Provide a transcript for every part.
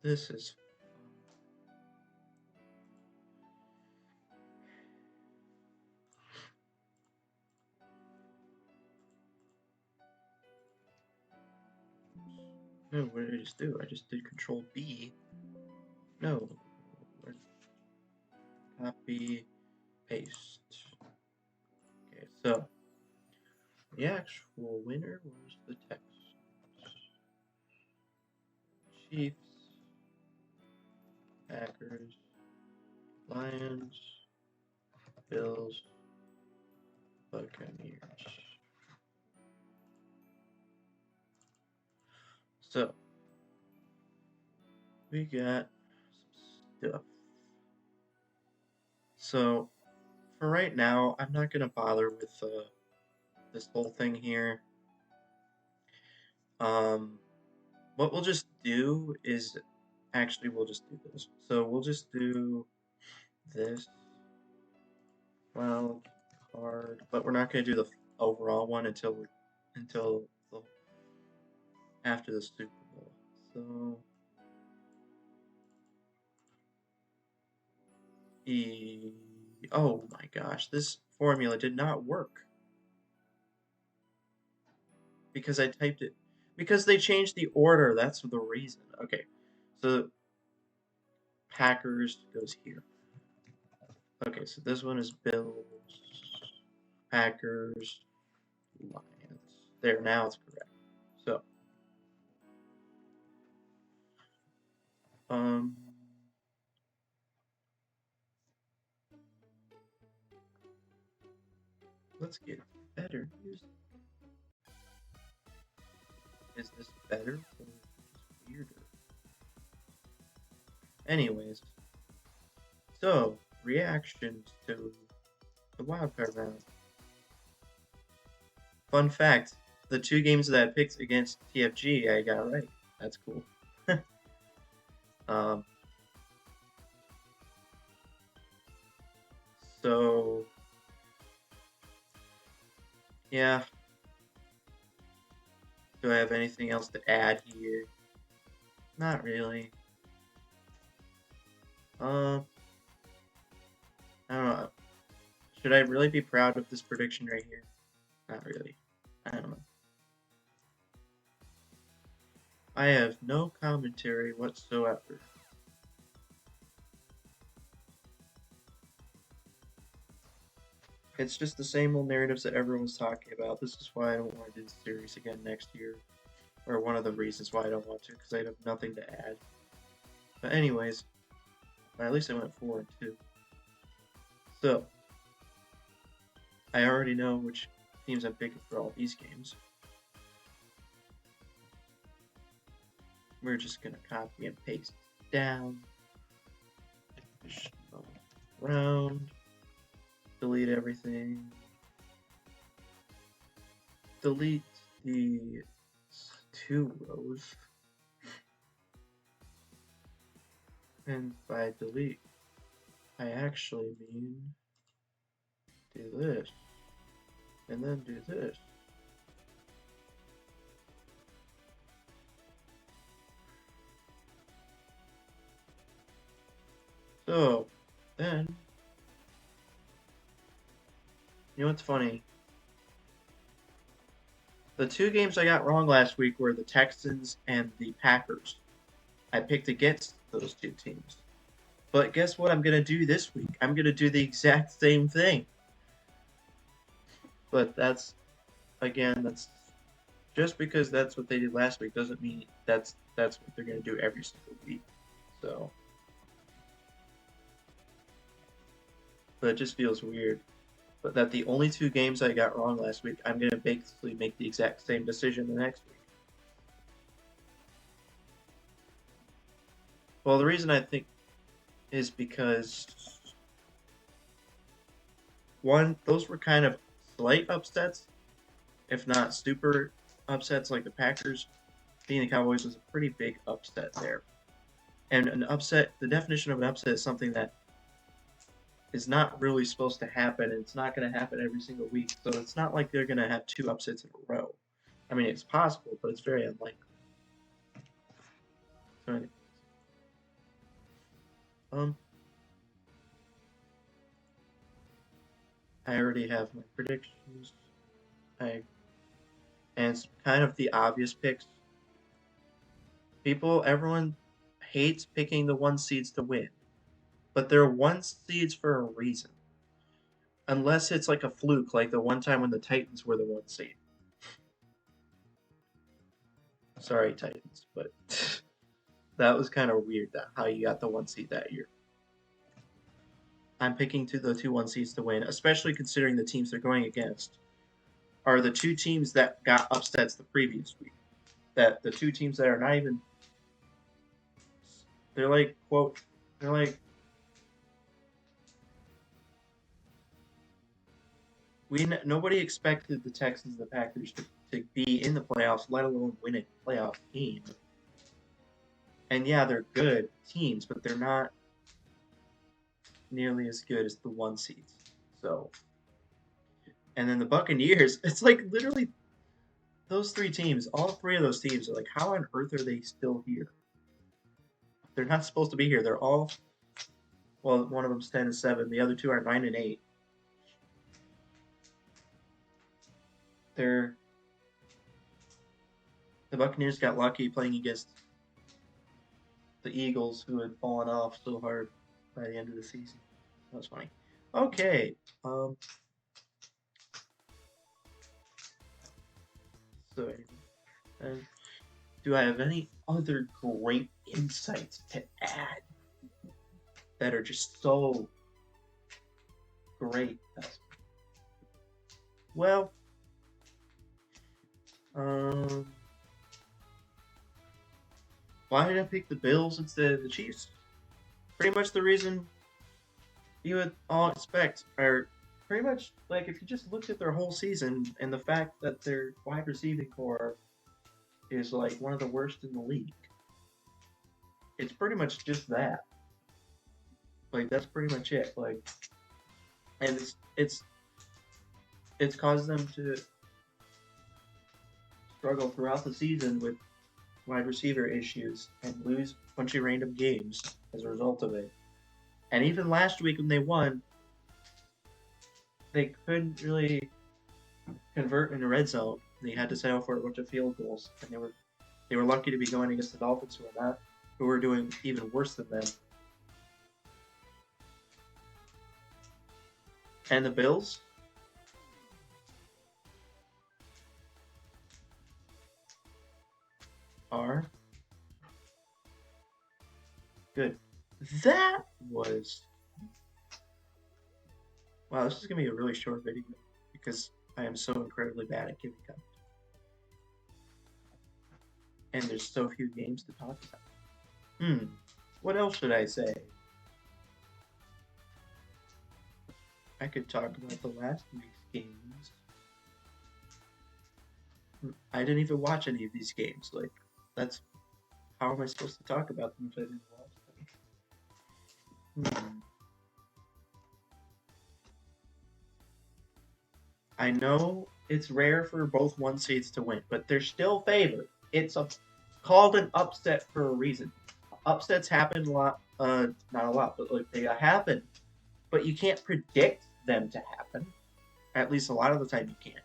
This is no, what did I just do? I just did Control B. No. Copy, paste. Okay, so the actual winner was the Texans. Chiefs, Packers, Lions, Bills, Buccaneers. So we got some stuff. So for right now, I'm not gonna bother with this whole thing here. What we'll just do is actually we'll just do this. So we'll just do this wild card, but we're not gonna do the overall one until the, after the Super Bowl. So oh my gosh, this formula did not work because I typed it because they changed the order. That's the reason. Okay, so Packers goes here. Okay, so this one is Bills, Packers, Lions. There, now it's correct. So, um, let's get better music. Is this better or is this weirder? Anyways, so reactions to the wildcard round. Fun fact: the two games that I picked against TFG, I got right. That's cool. um, so yeah. Do I have anything else to add here? Not really. I don't know. Should I really be proud of this prediction right here? Not really. I don't know. I have no commentary whatsoever. It's just the same old narratives that everyone's talking about. This is why I don't want to do the series again next year. Or one of the reasons why I don't want to, because I have nothing to add. But anyways, at least I went 4-2. So, I already know which teams I'm picking for all these games. We're just going to copy and paste down. Round. Delete everything. Delete the 2 rows. And by delete, I actually mean do this. And then do this. So, then, you know what's funny? The 2 games I got wrong last week were the Texans and the Packers. I picked against those 2 teams. But guess what I'm going to do this week? I'm going to do the exact same thing. But that's, again, that's just because that's what they did last week doesn't mean that's what they're going to do every single week. So, but it just feels weird. But that the only 2 games I got wrong last week, I'm going to basically make the exact same decision the next week. Well, the reason I think is because one, those were kind of slight upsets, if not super upsets, like the Packers being the Cowboys was a pretty big upset there. And an upset, the definition of an upset is something that is not really supposed to happen, and it's not going to happen every single week. So it's not like they're going to have 2 upsets in a row. I mean, it's possible, but it's very unlikely. So, already have my predictions. And it's kind of the obvious picks. Everyone hates picking the 1 seeds to win, but they're 1 seeds for a reason. Unless it's like a fluke, like the one time when the Titans were the 1 seed. Sorry, Titans, but that was kind of weird how you got the 1 seed that year. I'm picking the 2 1 seeds to win, especially considering the teams they're going against are the 2 teams that got upsets the previous week. That the 2 teams that are not even, they're like nobody expected the Texans and the Packers to be in the playoffs, let alone win a playoff game. And yeah, they're good teams, but they're not nearly as good as the 1 seeds. So, and then the Buccaneers, it's like literally those 3 teams, all 3 of those teams are like, how on earth are they still here? They're not supposed to be here. They're all, well, one of them's 10-7, the other 2 are 9-8. The Buccaneers got lucky playing against the Eagles, who had fallen off so hard by the end of the season. That was funny. Okay. So, do I have any other great insights to add that are just so great? Well, why did I pick the Bills instead of the Chiefs? Pretty much the reason you would all expect, or pretty much like if you just looked at their whole season and the fact that their wide receiving core is like one of the worst in the league. It's pretty much just that. Like that's pretty much it. Like, and it's caused them to struggle throughout the season with wide receiver issues and lose a bunch of random games as a result of it. And even last week when they won, they couldn't really convert in the red zone. They had to settle for a bunch of field goals, and they were lucky to be going against the Dolphins, who were doing even worse than them. And the Bills, are good. That was... Wow, this is going to be a really short video because I am so incredibly bad at giving content. And there's so few games to talk about. What else should I say? I could talk about the last week's games. I didn't even watch any of these games. Like, that's... How am I supposed to talk about them if I didn't watch them? I know it's rare for both 1 seeds to win, but they're still favored. It's called an upset for a reason. Upsets happen a lot, not a lot, but like they happen. But you can't predict them to happen. At least a lot of the time you can't.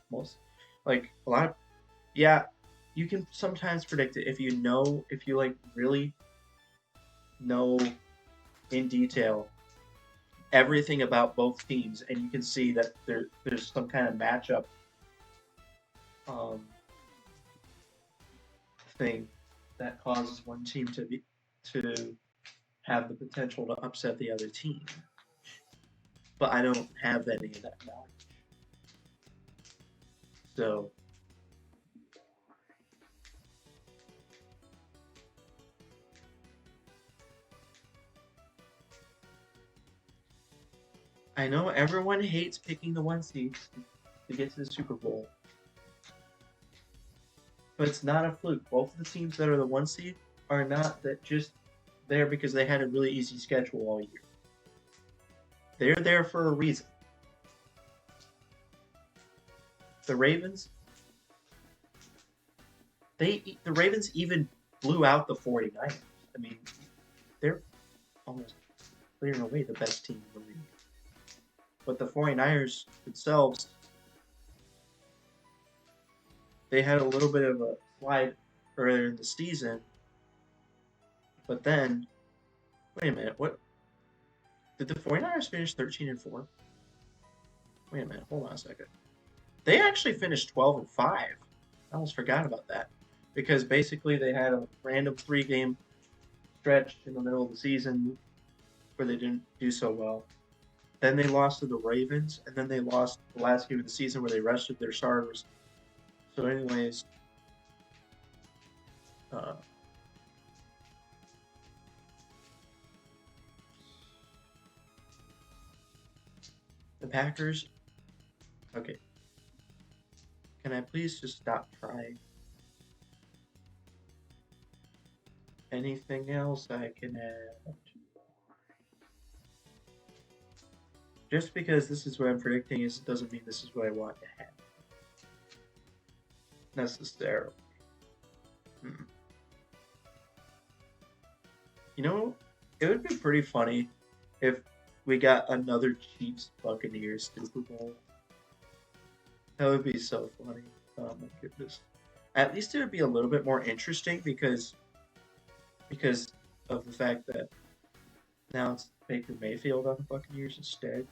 You can sometimes predict it if you like really know in detail everything about both teams, and you can see that there's some kind of matchup thing that causes one team to have the potential to upset the other team. But I don't have any of that knowledge. So I know everyone hates picking the 1 seed to get to the Super Bowl. But it's not a fluke. Both of the teams that are the 1 seed are not that just there because they had a really easy schedule all year. They're there for a reason. The Ravens, the Ravens even blew out the 49ers. I mean, they're almost clearing away the best team in the league. But the 49ers themselves, they had a little bit of a slide earlier in the season. But then, wait a minute, what? Did the 49ers finish 13-4? Wait a minute, hold on a second. They actually finished 12-5. I almost forgot about that. Because basically they had a random 3-game stretch in the middle of the season where they didn't do so well. Then they lost to the Ravens, and then they lost the last game of the season where they rested their starters. So, anyways, the Packers. Okay. Can I please just stop trying? Anything else I can add? Just because this is what I'm predicting is doesn't mean this is what I want to happen. Necessarily. You know, it would be pretty funny if we got another Chiefs Buccaneers Super Bowl. That would be so funny. Oh my goodness. At least it would be a little bit more interesting because of the fact that now it's Baker Mayfield on the Buccaneers instead.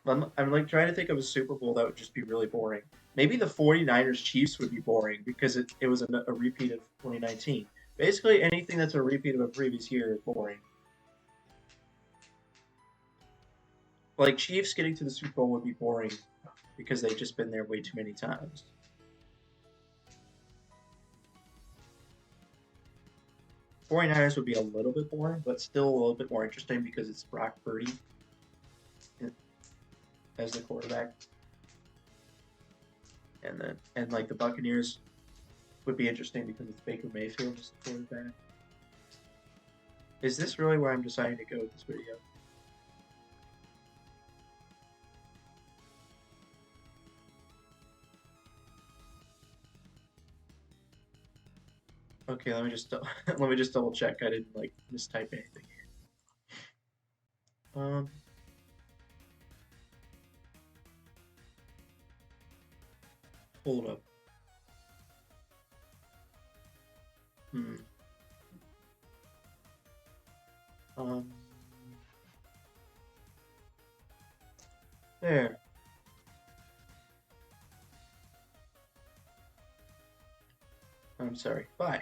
I'm like trying to think of a Super Bowl that would just be really boring. Maybe the 49ers Chiefs would be boring because it was a repeat of 2019. Basically, anything that's a repeat of a previous year is boring. Like Chiefs getting to the Super Bowl would be boring because they've just been there way too many times. 49ers would be a little bit boring, but still a little bit more interesting because it's Brock Purdy as the quarterback. And like the Buccaneers would be interesting because it's Baker Mayfield as the quarterback. Is this really where I'm deciding to go with this video? Okay, let me just double check. I didn't like mistype anything here. Hold up. There. I'm sorry. Bye.